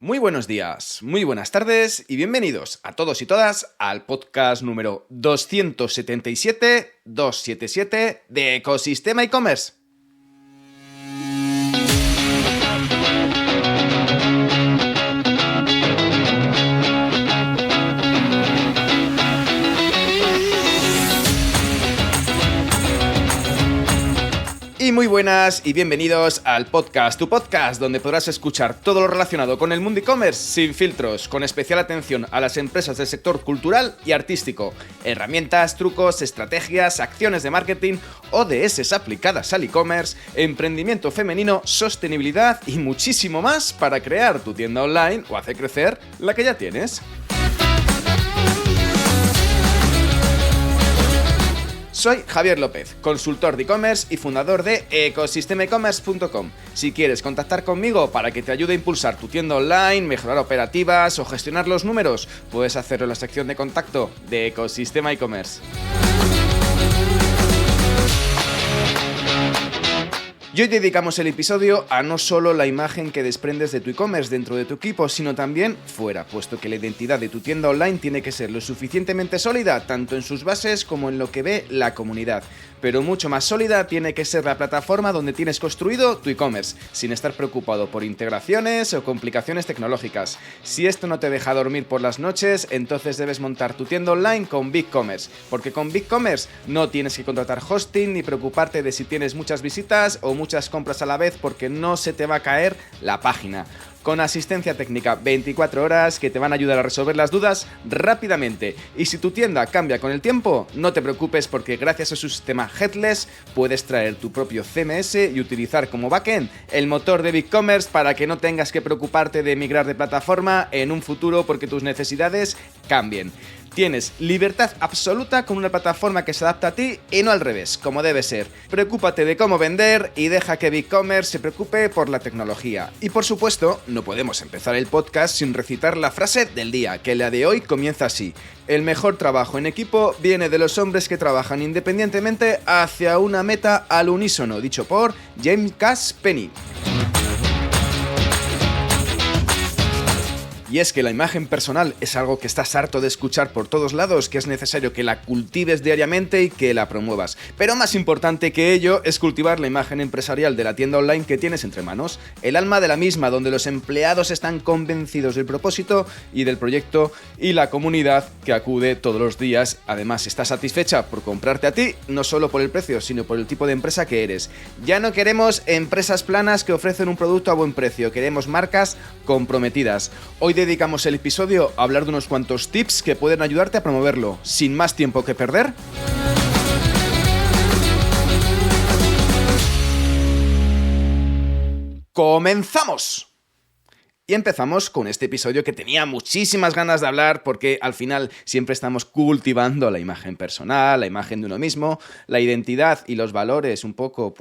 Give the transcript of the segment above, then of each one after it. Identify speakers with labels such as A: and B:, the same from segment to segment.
A: Muy buenos días, muy buenas tardes y bienvenidos a todos y todas al podcast número 277 de Ecosistema e-commerce. Y muy buenas y bienvenidos al podcast, tu podcast, donde podrás escuchar todo lo relacionado con el mundo e-commerce sin filtros, con especial atención a las empresas del sector cultural y artístico. Herramientas, trucos, estrategias, acciones de marketing, ODS aplicadas al e-commerce, emprendimiento femenino, sostenibilidad y muchísimo más para crear tu tienda online o hacer crecer la que ya tienes. Soy Javier López, consultor de e-commerce y fundador de ecosistemaecommerce.com. Si quieres contactar conmigo para que te ayude a impulsar tu tienda online, mejorar operativas o gestionar los números, puedes hacerlo en la sección de contacto de Ecosistema e-commerce. Y hoy dedicamos el episodio a no solo la imagen que desprendes de tu e-commerce dentro de tu equipo, sino también fuera, puesto que la identidad de tu tienda online tiene que ser lo suficientemente sólida, tanto en sus bases como en lo que ve la comunidad. Pero mucho más sólida tiene que ser la plataforma donde tienes construido tu e-commerce, sin estar preocupado por integraciones o complicaciones tecnológicas. Si esto no te deja dormir por las noches, entonces debes montar tu tienda online con BigCommerce, porque con BigCommerce no tienes que contratar hosting ni preocuparte de si tienes muchas visitas o muchas compras a la vez, porque no se te va a caer la página. Con asistencia técnica 24 horas que te van a ayudar a resolver las dudas rápidamente. Y si tu tienda cambia con el tiempo, no te preocupes porque gracias a su sistema headless puedes traer tu propio CMS y utilizar como backend el motor de BigCommerce para que no tengas que preocuparte de migrar de plataforma en un futuro porque tus necesidades cambien. Tienes libertad absoluta con una plataforma que se adapta a ti y no al revés, como debe ser. Preocúpate de cómo vender y deja que BigCommerce se preocupe por la tecnología. Y por supuesto, no podemos empezar el podcast sin recitar la frase del día, que la de hoy comienza así. El mejor trabajo en equipo viene de los hombres que trabajan independientemente hacia una meta al unísono, dicho por James Cass Penney. Y es que la imagen personal es algo que estás harto de escuchar por todos lados, que es necesario que la cultives diariamente y que la promuevas. Pero más importante que ello es cultivar la imagen empresarial de la tienda online que tienes entre manos, el alma de la misma, donde los empleados están convencidos del propósito y del proyecto y la comunidad que acude todos los días, además, está satisfecha por comprarte a ti, no solo por el precio, sino por el tipo de empresa que eres. Ya no queremos empresas planas que ofrecen un producto a buen precio, queremos marcas comprometidas. Hoy dedicamos el episodio a hablar de unos cuantos tips que pueden ayudarte a promoverlo. Sin más tiempo que perder, ¡comenzamos! Y empezamos con este episodio que tenía muchísimas ganas de hablar porque al final siempre estamos cultivando la imagen personal, la imagen de uno mismo, la identidad y los valores, un poco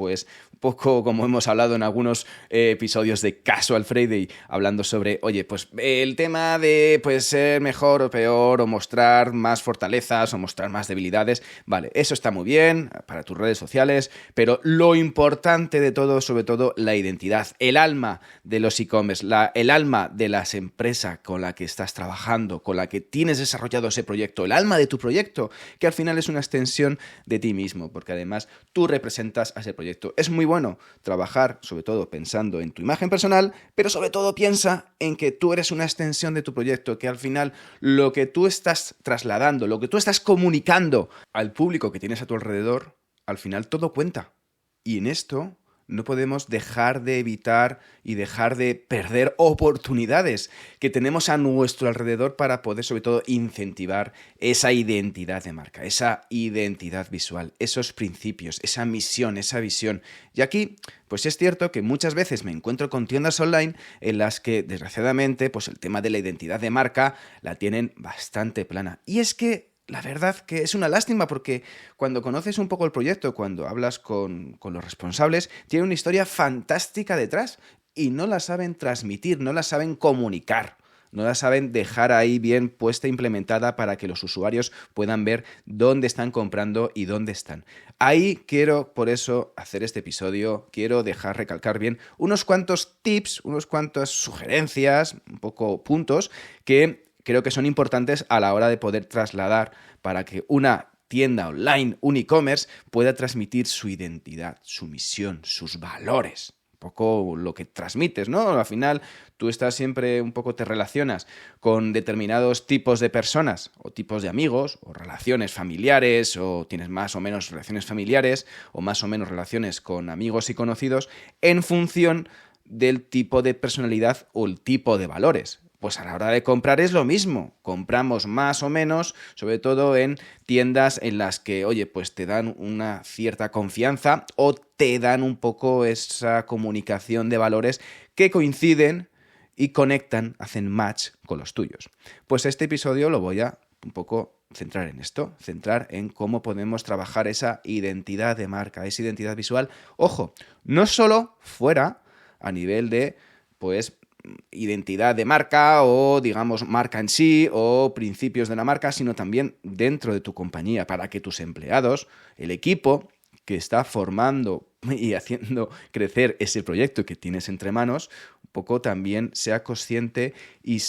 A: como hemos hablado en algunos episodios de Casual Friday, hablando sobre, oye, pues el tema de ser mejor o peor, o mostrar más fortalezas o mostrar más debilidades, vale, eso está muy bien para tus redes sociales, pero lo importante de todo, sobre todo, la identidad, el alma de los e-commerce, el alma de las empresas con la que estás trabajando, con la que tienes desarrollado ese proyecto, el alma de tu proyecto, que al final es una extensión de ti mismo, porque además tú representas a ese proyecto. Es muy bueno trabajar, sobre todo pensando en tu imagen personal, pero sobre todo piensa en que tú eres una extensión de tu proyecto, que al final lo que tú estás trasladando, lo que tú estás comunicando al público que tienes a tu alrededor, al final todo cuenta. Y en esto no podemos dejar de evitar y dejar de perder oportunidades que tenemos a nuestro alrededor para poder, sobre todo, incentivar esa identidad de marca, esa identidad visual, esos principios, esa misión, esa visión. Y aquí, pues es cierto que muchas veces me encuentro con tiendas online en las que, desgraciadamente, pues el tema de la identidad de marca la tienen bastante plana. Y es que la verdad que es una lástima porque cuando conoces un poco el proyecto, cuando hablas con los responsables, tiene una historia fantástica detrás y no la saben transmitir, no la saben comunicar no la saben dejar ahí bien puesta e implementada para que los usuarios puedan ver dónde están comprando y dónde están. Ahí quiero, por eso, hacer este episodio, quiero dejar recalcar bien unos cuantos tips, unas cuantas sugerencias, un poco puntos, que creo que son importantes a la hora de poder trasladar para que una tienda online, un e-commerce, pueda transmitir su identidad, su misión, sus valores. Un poco lo que transmites, ¿no? Al final tú estás siempre un poco te relacionas con determinados tipos de personas o tipos de amigos o relaciones familiares o tienes más o menos relaciones familiares o más o menos relaciones con amigos y conocidos en función del tipo de personalidad o el tipo de valores. Pues a la hora de comprar es lo mismo. Compramos más o menos, sobre todo en tiendas en las que, oye, pues te dan una cierta confianza o te dan un poco esa comunicación de valores que coinciden y conectan, hacen match con los tuyos. Pues este episodio lo voy a un poco centrar en esto, centrar en cómo podemos trabajar esa identidad de marca, esa identidad visual. Ojo, no solo fuera a nivel de, pues, identidad de marca o, digamos, marca en sí o principios de la marca, sino también dentro de tu compañía para que tus empleados, el equipo que está formando y haciendo crecer ese proyecto que tienes entre manos, un poco también sea consciente y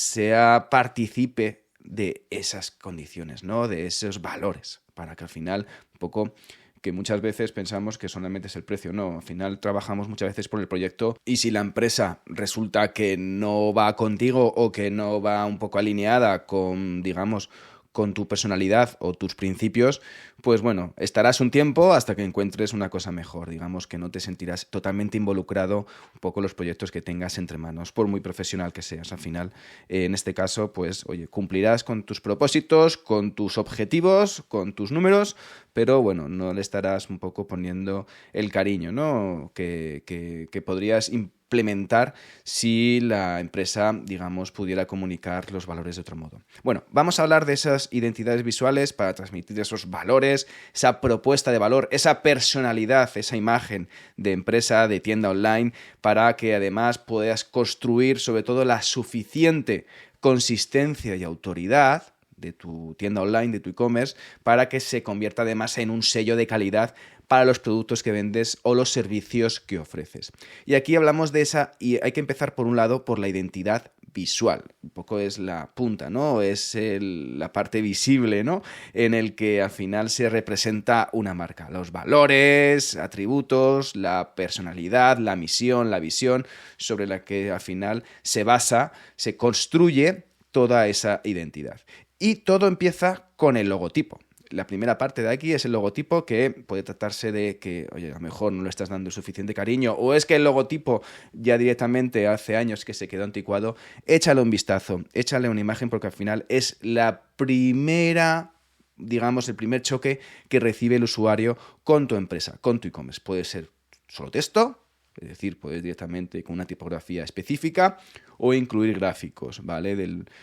A: participe de esas condiciones, ¿no? De esos valores, para que al final un poco que muchas veces pensamos que solamente es el precio. No, al final trabajamos muchas veces por el proyecto y si la empresa resulta que no va contigo o que no va un poco alineada con, digamos, con tu personalidad o tus principios, pues bueno, estarás un tiempo hasta que encuentres una cosa mejor. Digamos que no te sentirás totalmente involucrado un poco en los proyectos que tengas entre manos, por muy profesional que seas. Al final, en este caso, pues oye, cumplirás con tus propósitos, con tus objetivos, con tus números, pero bueno, no le estarás un poco poniendo el cariño, ¿no? que podrías implementar si la empresa, digamos, pudiera comunicar los valores de otro modo. Bueno, vamos a hablar de esas identidades visuales para transmitir esos valores, esa propuesta de valor, esa personalidad, esa imagen de empresa, de tienda online, para que además puedas construir sobre todo la suficiente consistencia y autoridad de tu tienda online, de tu e-commerce, para que se convierta además en un sello de calidad para los productos que vendes o los servicios que ofreces. Y aquí hablamos de esa, y hay que empezar por un lado por la identidad visual. Un poco es la punta, ¿no? Es la parte visible, ¿no? En el que al final se representa una marca. Los valores, atributos, la personalidad, la misión, la visión, sobre la que al final se basa, se construye toda esa identidad. Y todo empieza con el logotipo. La primera parte de aquí es el logotipo, que puede tratarse de que, oye, a lo mejor no le estás dando suficiente cariño, o es que el logotipo ya directamente hace años que se quedó anticuado. Échale un vistazo, échale una imagen, porque al final es la primera, digamos, el primer choque que recibe el usuario con tu empresa, con tu e-commerce. Puede ser solo texto, es decir, puedes directamente con una tipografía específica o incluir gráficos, ¿vale?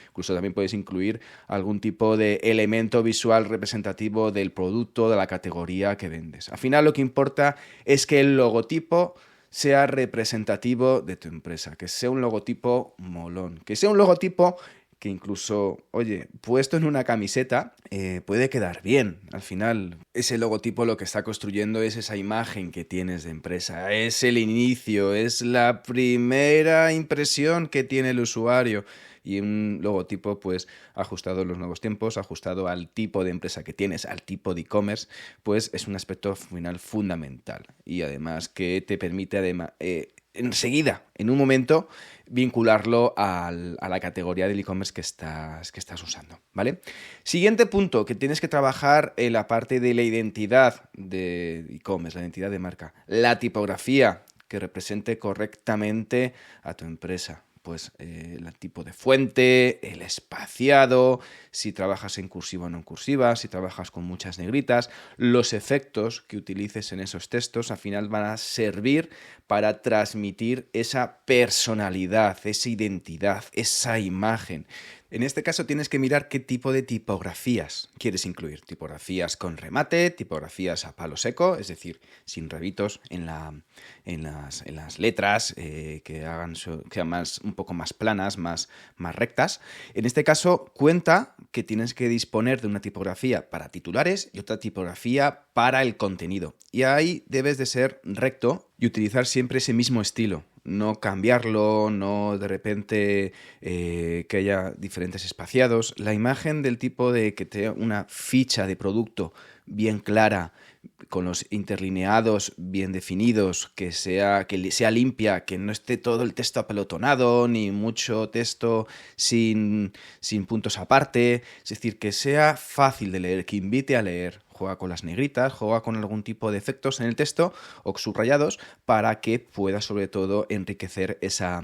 A: Incluso también puedes incluir algún tipo de elemento visual representativo del producto, de la categoría que vendes. Al final lo que importa es que el logotipo sea representativo de tu empresa, que sea un logotipo molón, que sea un logotipo que incluso, oye, puesto en una camiseta, puede quedar bien. Al final, ese logotipo lo que está construyendo es esa imagen que tienes de empresa. Es el inicio, es la primera impresión que tiene el usuario. Y un logotipo, pues, ajustado a los nuevos tiempos, ajustado al tipo de empresa que tienes, al tipo de e-commerce, pues es un aspecto final fundamental. Y además que te permite, enseguida, en un momento, vincularlo a la categoría del e-commerce que estás usando, ¿vale? Siguiente punto, que tienes que trabajar en la parte de la identidad de e-commerce, la identidad de marca. La tipografía que represente correctamente a tu empresa. Pues el tipo de fuente, el espaciado, si trabajas en cursiva o no en cursiva, si trabajas con muchas negritas, los efectos que utilices en esos textos al final van a servir para transmitir esa personalidad, esa identidad, esa imagen En este caso tienes que mirar qué tipo de tipografías quieres incluir. Tipografías con remate, tipografías a palo seco, es decir, sin rebitos en las letras, que sean un poco más planas, más rectas. En este caso, cuenta que tienes que disponer de una tipografía para titulares y otra tipografía para el contenido. Y ahí debes de ser recto y utilizar siempre ese mismo estilo. No cambiarlo, no de repente que haya diferentes espaciados. La imagen del tipo de que tenga una ficha de producto bien clara, con los interlineados bien definidos, que sea limpia, que no esté todo el texto apelotonado, ni mucho texto sin puntos aparte. Es decir, que sea fácil de leer, que invite a leer. Juega con las negritas, juega con algún tipo de efectos en el texto o subrayados para que pueda sobre todo enriquecer esa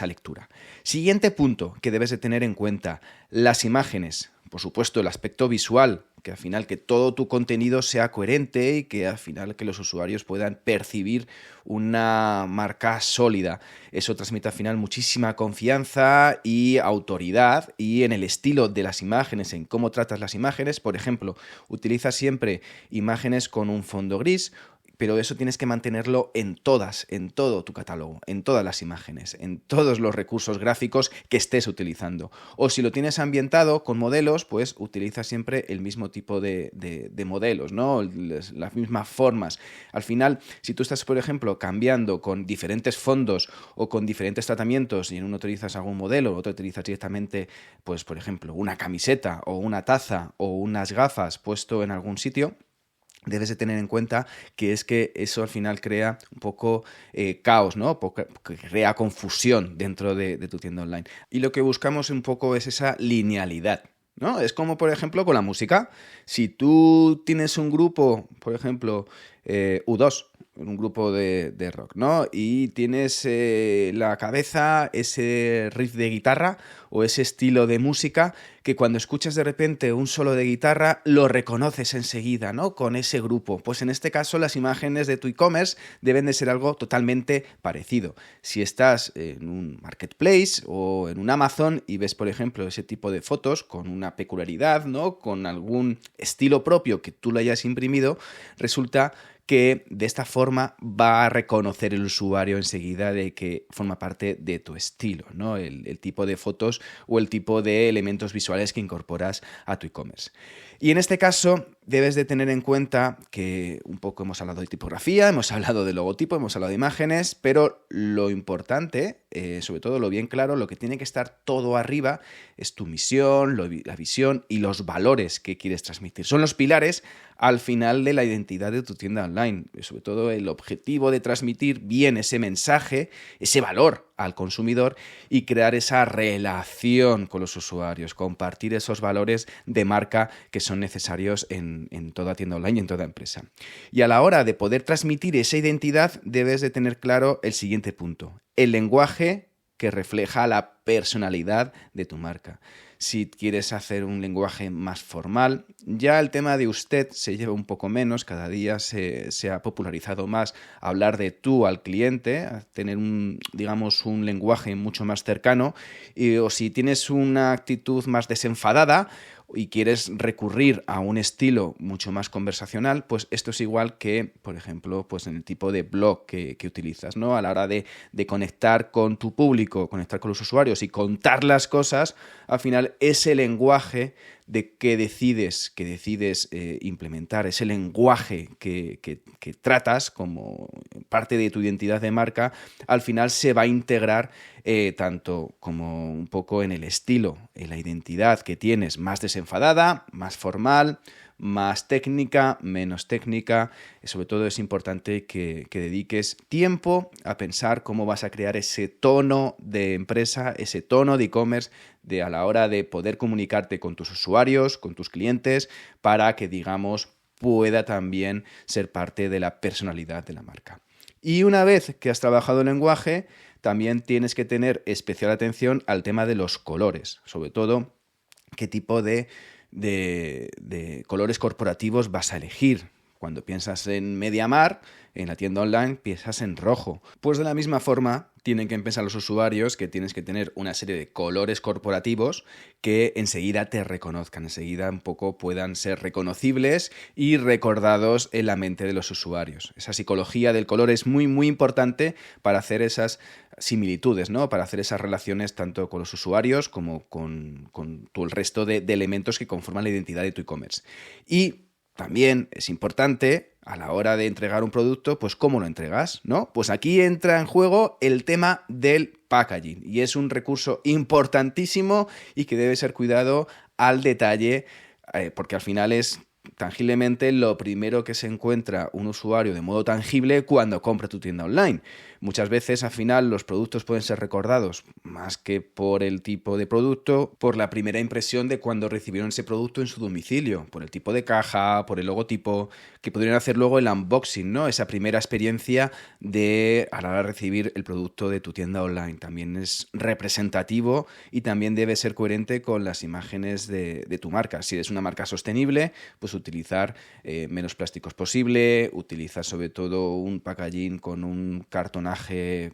A: lectura. Siguiente punto que debes de tener en cuenta, las imágenes. Por supuesto, el aspecto visual, que al final que todo tu contenido sea coherente y que al final que los usuarios puedan percibir una marca sólida. Eso transmite al final muchísima confianza y autoridad, y en el estilo de las imágenes, en cómo tratas las imágenes. Por ejemplo, utiliza siempre imágenes con un fondo gris, pero eso tienes que mantenerlo en todo tu catálogo, en todas las imágenes, en todos los recursos gráficos que estés utilizando. O si lo tienes ambientado con modelos, pues utiliza siempre el mismo tipo de modelos, ¿no? Las mismas formas. Al final, si tú estás, por ejemplo, cambiando con diferentes fondos o con diferentes tratamientos y en uno utilizas algún modelo, otro utilizas directamente, pues, por ejemplo, una camiseta o una taza o unas gafas puesto en algún sitio, debes de tener en cuenta que es que eso al final crea un poco caos, ¿no? Crea confusión dentro de tu tienda online. Y lo que buscamos un poco es esa linealidad, ¿no? Es como, por ejemplo, con la música. Si tú tienes un grupo, por ejemplo, U2, un grupo de rock, ¿no? Y tienes la cabeza ese riff de guitarra o ese estilo de música que cuando escuchas de repente un solo de guitarra lo reconoces enseguida, ¿no? Con ese grupo. Pues en este caso las imágenes de tu e-commerce deben de ser algo totalmente parecido. Si estás en un marketplace o en un Amazon y ves, por ejemplo, ese tipo de fotos con una peculiaridad, ¿no? Con algún estilo propio que tú lo hayas imprimido, resulta que de esta forma va a reconocer el usuario enseguida de que forma parte de tu estilo, ¿no? El tipo de fotos o el tipo de elementos visuales que incorporas a tu e-commerce. Y en este caso debes de tener en cuenta que un poco hemos hablado de tipografía, hemos hablado de logotipo, hemos hablado de imágenes, pero lo importante, sobre todo lo bien claro, lo que tiene que estar todo arriba es tu misión, la visión y los valores que quieres transmitir. Son los pilares al final de la identidad de tu tienda online. Sobre todo el objetivo de transmitir bien ese mensaje, ese valor al consumidor y crear esa relación con los usuarios, compartir esos valores de marca que son necesarios en toda tienda online y en toda empresa. Y a la hora de poder transmitir esa identidad debes de tener claro el siguiente punto: el lenguaje que refleja la personalidad de tu marca. Si quieres hacer un lenguaje más formal, ya el tema de usted se lleva un poco menos, cada día se ha popularizado más hablar de tú al cliente, a tener un lenguaje mucho más cercano, o si tienes una actitud más desenfadada y quieres recurrir a un estilo mucho más conversacional, pues esto es igual que, por ejemplo, pues en el tipo de blog que utilizas, ¿no? A la hora de conectar con tu público, conectar con los usuarios y contar las cosas, al final ese lenguaje que decides implementar, ese lenguaje que tratas como parte de tu identidad de marca, al final se va a integrar tanto como un poco en el estilo, en la identidad que tienes, más desenfadada, más formal, más técnica, menos técnica. Sobre todo es importante que dediques tiempo a pensar cómo vas a crear ese tono de empresa, ese tono de e-commerce a la hora de poder comunicarte con tus usuarios, con tus clientes, para que, pueda también ser parte de la personalidad de la marca. Y una vez que has trabajado el lenguaje, también tienes que tener especial atención al tema de los colores, sobre todo qué tipo de colores corporativos vas a elegir. Cuando piensas en MediaMarkt, en la tienda online, piensas en rojo. Pues de la misma forma, tienen que pensar los usuarios que tienes que tener una serie de colores corporativos que enseguida te reconozcan, enseguida un poco puedan ser reconocibles y recordados en la mente de los usuarios. Esa psicología del color es muy, muy importante para hacer esas similitudes, ¿no? Para hacer esas relaciones tanto con los usuarios como con todo el resto de elementos que conforman la identidad de tu e-commerce. Y también es importante a la hora de entregar un producto, pues cómo lo entregas, ¿no? Pues aquí entra en juego el tema del packaging y es un recurso importantísimo y que debe ser cuidado al detalle porque al final es tangiblemente lo primero que se encuentra un usuario de modo tangible cuando compra tu tienda online. Muchas veces al final los productos pueden ser recordados más que por el tipo de producto, por la primera impresión de cuando recibieron ese producto en su domicilio, por el tipo de caja, por el logotipo, que podrían hacer luego el unboxing, ¿no? Esa primera experiencia de a la hora de recibir el producto de tu tienda online. También es representativo y también debe ser coherente con las imágenes de tu marca. Si eres una marca sostenible, pues utilizar menos plásticos posible, utilizar sobre todo un packaging con un cartonaje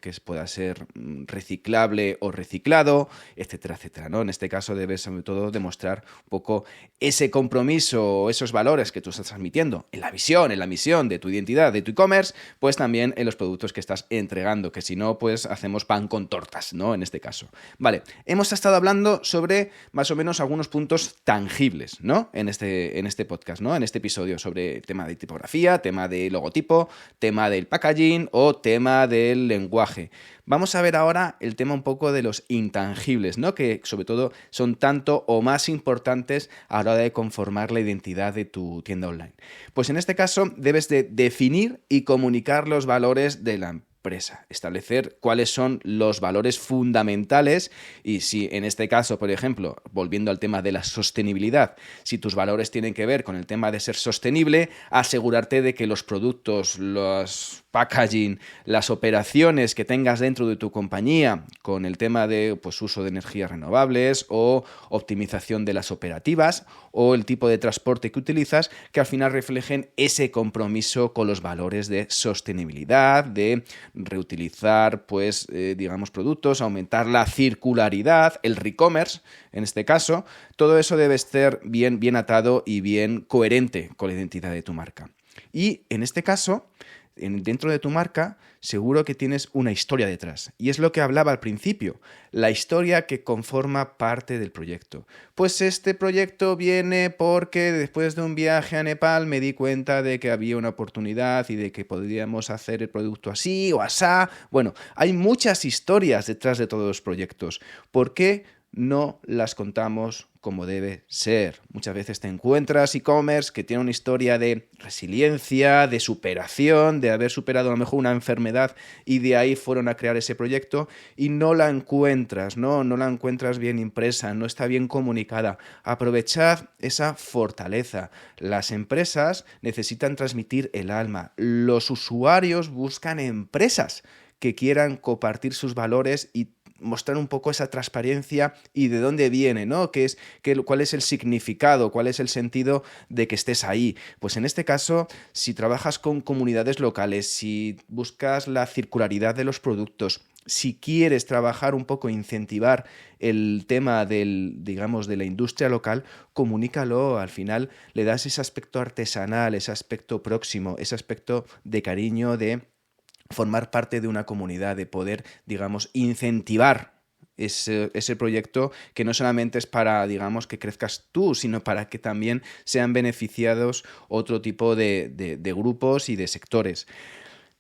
A: que pueda ser reciclable o reciclado, etcétera, etcétera, ¿no? En este caso debes sobre todo demostrar un poco ese compromiso o esos valores que tú estás transmitiendo en la visión, en la misión de tu identidad, de tu e-commerce, pues también en los productos que estás entregando, que si no, pues hacemos pan con tortas, ¿no? En este caso. Vale, hemos estado hablando sobre más o menos algunos puntos tangibles, ¿no? En este podcast, ¿no? En este episodio sobre tema de tipografía, tema de logotipo, tema del packaging o tema del lenguaje. Vamos a ver ahora el tema un poco de los intangibles, ¿no? Que sobre todo son tanto o más importantes a la hora de conformar la identidad de tu tienda online. Pues en este caso debes de definir y comunicar los valores de la empresa, establecer cuáles son los valores fundamentales y si en este caso, por ejemplo, volviendo al tema de la sostenibilidad, si tus valores tienen que ver con el tema de ser sostenible, asegurarte de que los productos, los packaging, las operaciones que tengas dentro de tu compañía con el tema de pues, uso de energías renovables o optimización de las operativas o el tipo de transporte que utilizas, que al final reflejen ese compromiso con los valores de sostenibilidad, de reutilizar pues, digamos, productos, aumentar la circularidad, el re-commerce, en este caso, todo eso debe estar bien atado y bien coherente con la identidad de tu marca. Y en este caso, dentro de tu marca, seguro que tienes una historia detrás. Y es lo que hablaba al principio, la historia que conforma parte del proyecto. Pues este proyecto viene porque después de un viaje a Nepal me di cuenta de que había una oportunidad y de que podríamos hacer el producto así o asá. Bueno, hay muchas historias detrás de todos los proyectos. ¿Por qué no las contamos como debe ser? Muchas veces te encuentras e-commerce que tiene una historia de resiliencia, de superación, de haber superado a lo mejor una enfermedad y de ahí fueron a crear ese proyecto y no la encuentras, no la encuentras bien impresa, no está bien comunicada. Aprovechad esa fortaleza. Las empresas necesitan transmitir el alma. Los usuarios buscan empresas que quieran compartir sus valores y mostrar un poco esa transparencia y de dónde viene, ¿no? ¿Cuál es el significado? ¿Cuál es el sentido de que estés ahí? Pues en este caso, si trabajas con comunidades locales, si buscas la circularidad de los productos, si quieres trabajar un poco, incentivar el tema de la industria local, comunícalo. Al final le das ese aspecto artesanal, ese aspecto próximo, ese aspecto de cariño, de formar parte de una comunidad, de poder, digamos, incentivar ese proyecto que no solamente es para, digamos, que crezcas tú, sino para que también sean beneficiados otro tipo de grupos y de sectores.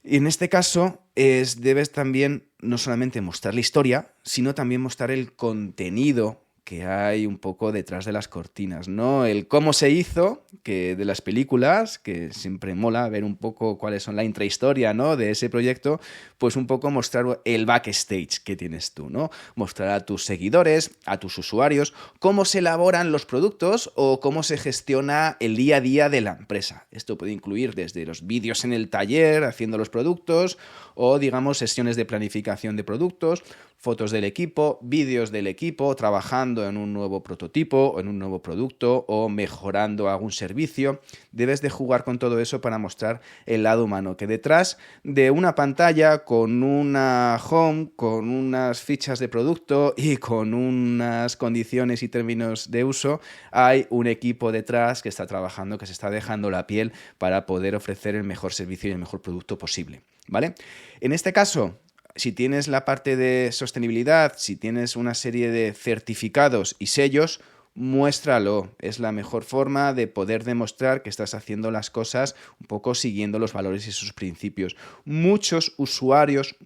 A: Y en este caso debes también no solamente mostrar la historia, sino también mostrar el contenido que hay un poco detrás de las cortinas, ¿no? El cómo se hizo, que de las películas, que siempre mola ver un poco cuáles son la intrahistoria, ¿no? De ese proyecto, pues un poco mostrar el backstage que tienes tú, ¿no? Mostrar a tus seguidores, a tus usuarios, cómo se elaboran los productos o cómo se gestiona el día a día de la empresa. Esto puede incluir desde los vídeos en el taller haciendo los productos o, digamos, sesiones de planificación de productos, fotos del equipo, vídeos del equipo, trabajando en un nuevo prototipo o en un nuevo producto o mejorando algún servicio. Debes de jugar con todo eso para mostrar el lado humano, que detrás de una pantalla con una home, con unas fichas de producto y con unas condiciones y términos de uso, hay un equipo detrás que está trabajando, que se está dejando la piel para poder ofrecer el mejor servicio y el mejor producto posible, ¿vale? En este caso, si tienes la parte de sostenibilidad, si tienes una serie de certificados y sellos, muéstralo. Es la mejor forma de poder demostrar que estás haciendo las cosas un poco siguiendo los valores y sus principios. Muchos usuarios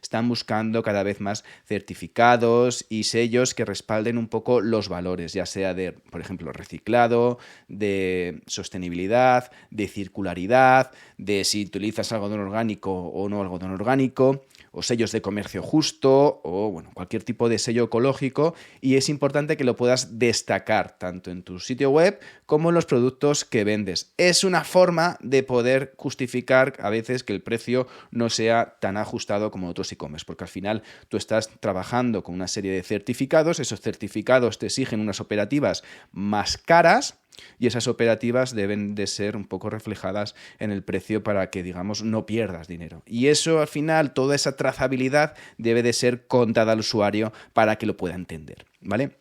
A: están buscando cada vez más certificados y sellos que respalden un poco los valores, ya sea de, por ejemplo, reciclado, de sostenibilidad, de circularidad, de si utilizas algodón orgánico o no algodón orgánico, o sellos de comercio justo, o bueno, cualquier tipo de sello ecológico, y es importante que lo puedas destacar tanto en tu sitio web como en los productos que vendes. Es una forma de poder justificar a veces que el precio no sea tan ajustado como otros e-commerce, porque al final tú estás trabajando con una serie de certificados, esos certificados te exigen unas operativas más caras, y esas operativas deben de ser un poco reflejadas en el precio para que, digamos, no pierdas dinero. Y eso, al final, toda esa trazabilidad debe de ser contada al usuario para que lo pueda entender, ¿vale?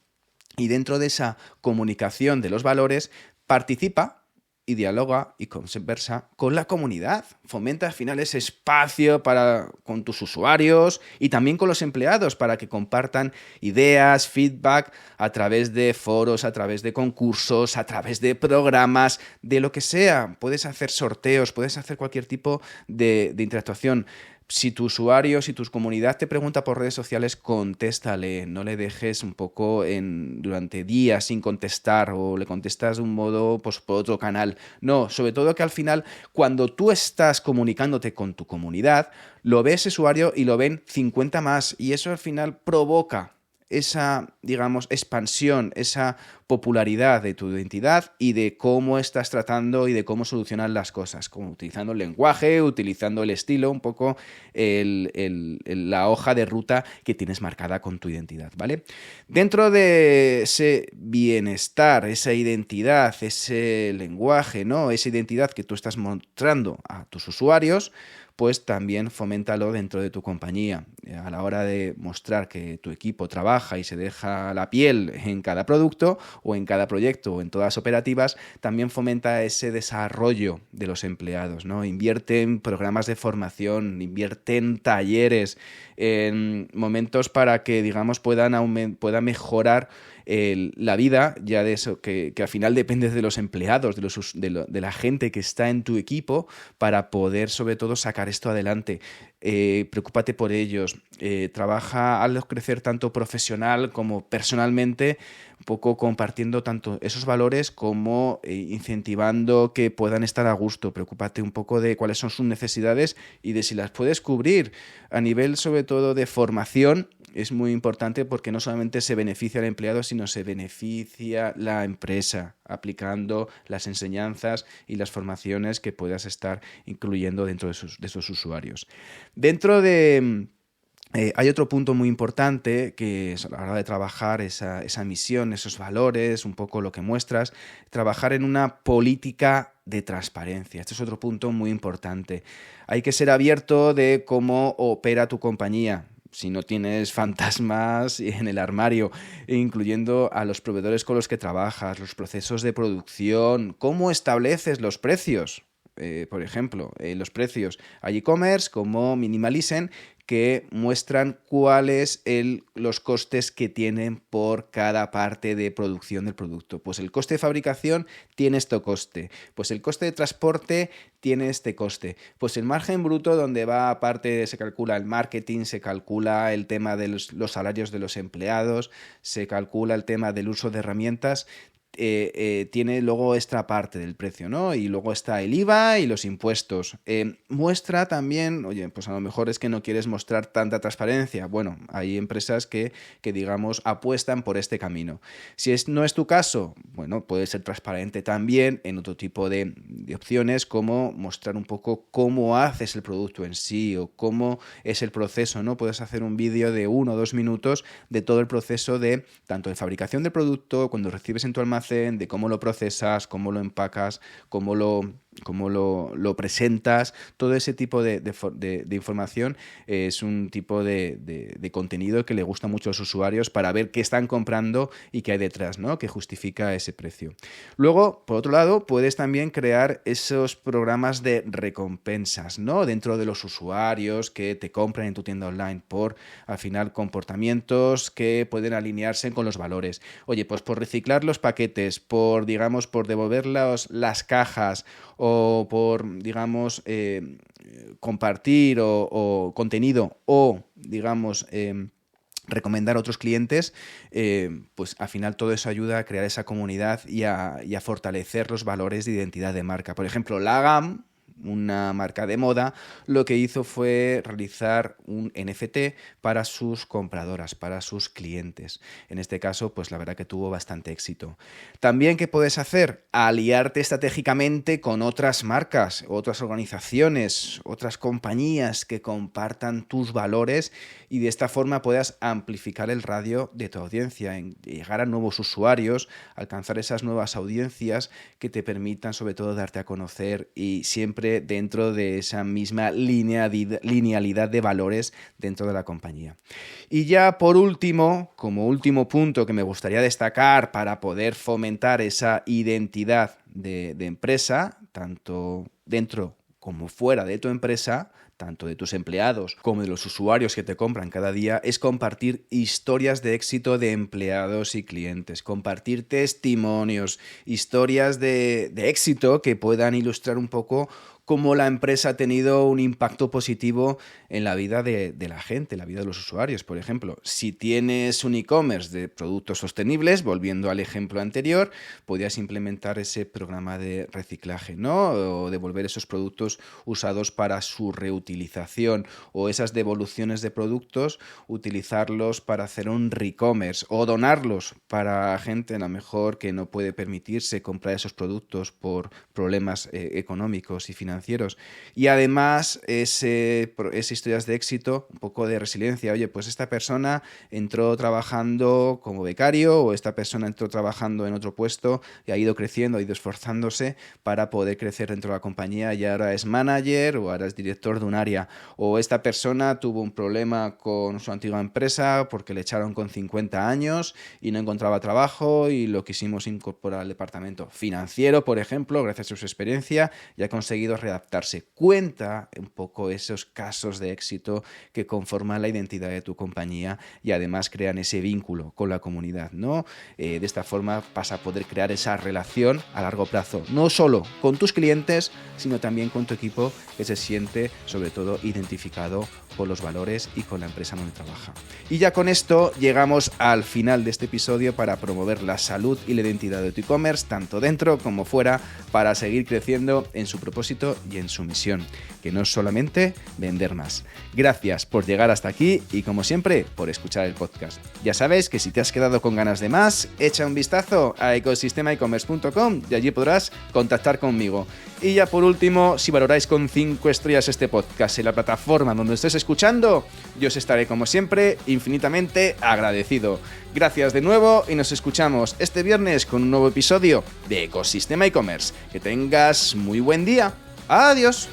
A: Y dentro de esa comunicación de los valores, participa y dialoga y conversa con la comunidad. Fomenta al final ese espacio con tus usuarios y también con los empleados para que compartan ideas, feedback a través de foros, a través de concursos, a través de programas, de lo que sea. Puedes hacer sorteos, puedes hacer cualquier tipo de interactuación. Si tu usuario, si tu comunidad te pregunta por redes sociales, contéstale, no le dejes un poco durante días sin contestar o le contestas de un modo pues, por otro canal. No, sobre todo que al final, cuando tú estás comunicándote con tu comunidad, lo ve ese usuario y lo ven 50 más y eso al final provoca esa, digamos, expansión, esa popularidad de tu identidad y de cómo estás tratando y de cómo solucionar las cosas, como utilizando el lenguaje, utilizando el estilo, un poco la hoja de ruta que tienes marcada con tu identidad, ¿vale? Dentro de ese bienestar, esa identidad, ese lenguaje, ¿no? Esa identidad que tú estás mostrando a tus usuarios, pues también foméntalo dentro de tu compañía. A la hora de mostrar que tu equipo trabaja y se deja la piel en cada producto o en cada proyecto o en todas las operativas, también fomenta ese desarrollo de los empleados, ¿no? Invierte en programas de formación, invierte en talleres, en momentos para que, digamos, pueda mejorar la vida, ya de eso, que al final depende de los empleados, de la gente que está en tu equipo, para poder sobre todo sacar esto adelante. Preocúpate por ellos, trabaja, hazlos crecer tanto profesional como personalmente, un poco compartiendo tanto esos valores como incentivando que puedan estar a gusto. Preocúpate un poco de cuáles son sus necesidades y de si las puedes cubrir a nivel sobre todo de formación. Es muy importante porque no solamente se beneficia al empleado, sino se beneficia la empresa aplicando las enseñanzas y las formaciones que puedas estar incluyendo dentro de esos usuarios. Dentro de... hay otro punto muy importante que es a la hora de trabajar esa misión, esos valores, un poco lo que muestras, trabajar en una política de transparencia. Este es otro punto muy importante. Hay que ser abierto de cómo opera tu compañía. Si no tienes fantasmas en el armario, incluyendo a los proveedores con los que trabajas, los procesos de producción, cómo estableces los precios. Por ejemplo, los precios. Hay e-commerce como Minimalism que muestran cuáles los costes que tienen por cada parte de producción del producto. Pues el coste de fabricación tiene este coste, pues el coste de transporte tiene este coste, pues el margen bruto donde va aparte se calcula el marketing, se calcula el tema de los salarios de los empleados, se calcula el tema del uso de herramientas. tiene luego esta parte del precio, ¿no? Y luego está el IVA y los impuestos. Muestra también, oye, pues a lo mejor es que no quieres mostrar tanta transparencia. Bueno, hay empresas que digamos, apuestan por este camino. Si no es tu caso, bueno, puede ser transparente también en otro tipo de opciones, como mostrar un poco cómo haces el producto en sí o cómo es el proceso, ¿no? Puedes hacer un vídeo de 1 o 2 minutos de todo el proceso de tanto de fabricación del producto, cuando recibes en tu almacén, de cómo lo procesas, cómo lo empacas, cómo lo presentas. Todo ese tipo de información es un tipo de contenido que le gusta mucho a los usuarios para ver qué están comprando y qué hay detrás, ¿no? Que justifica ese precio. Luego, por otro lado, puedes también crear esos programas de recompensas, ¿no? Dentro de los usuarios que te compran en tu tienda online por, al final, comportamientos que pueden alinearse con los valores. Oye, pues por reciclar los paquetes, por devolver las cajas, o por, digamos, compartir o contenido o, digamos, recomendar a otros clientes, pues al final todo eso ayuda a crear esa comunidad y a fortalecer los valores de identidad de marca. Por ejemplo, la GAM, una marca de moda, lo que hizo fue realizar un NFT para sus compradoras, para sus clientes. En este caso, pues la verdad que tuvo bastante éxito. También, ¿qué puedes hacer? Aliarte estratégicamente con otras marcas, otras organizaciones, otras compañías que compartan tus valores y de esta forma puedas amplificar el radio de tu audiencia, llegar a nuevos usuarios, alcanzar esas nuevas audiencias que te permitan sobre todo darte a conocer y siempre dentro de esa misma linealidad de valores dentro de la compañía. Y ya por último, como último punto que me gustaría destacar para poder fomentar esa identidad de empresa, tanto dentro como fuera de tu empresa, tanto de tus empleados como de los usuarios que te compran cada día, es compartir historias de éxito de empleados y clientes, compartir testimonios, historias de éxito que puedan ilustrar un poco cómo la empresa ha tenido un impacto positivo en la vida de la gente, en la vida de los usuarios. Por ejemplo, si tienes un e-commerce de productos sostenibles, volviendo al ejemplo anterior, podrías implementar ese programa de reciclaje, ¿no? O devolver esos productos usados para su reutilización, o esas devoluciones de productos, utilizarlos para hacer un re-commerce o donarlos para gente a lo mejor que no puede permitirse comprar esos productos por problemas económicos y financieros. Y además esas historias de éxito, un poco de resiliencia. Oye, pues esta persona entró trabajando como becario o esta persona entró trabajando en otro puesto y ha ido creciendo, ha ido esforzándose para poder crecer dentro de la compañía y ahora es manager o ahora es director de un área. O esta persona tuvo un problema con su antigua empresa porque le echaron con 50 años y no encontraba trabajo y lo quisimos incorporar al departamento financiero, por ejemplo, gracias a su experiencia y ha conseguido readaptarse. Cuenta un poco esos casos de éxito que conforman la identidad de tu compañía y además crean ese vínculo con la comunidad, ¿no? De esta forma vas a poder crear esa relación a largo plazo, no solo con tus clientes, sino también con tu equipo que se siente sobre todo identificado con los valores y con la empresa donde trabaja. Y ya con esto llegamos al final de este episodio para promover la salud y la identidad de tu e-commerce, tanto dentro como fuera, para seguir creciendo en su propósito y en su misión, que no es solamente vender más. Gracias por llegar hasta aquí y, como siempre, por escuchar el podcast. Ya sabes que si te has quedado con ganas de más, echa un vistazo a ecosistemaecommerce.com y allí podrás contactar conmigo. Y ya por último, si valoráis con 5 estrellas este podcast en la plataforma donde estés escuchando, yo os estaré como siempre infinitamente agradecido. Gracias de nuevo y nos escuchamos este viernes con un nuevo episodio de Ecosistema e-commerce. Que tengas muy buen día. Adiós.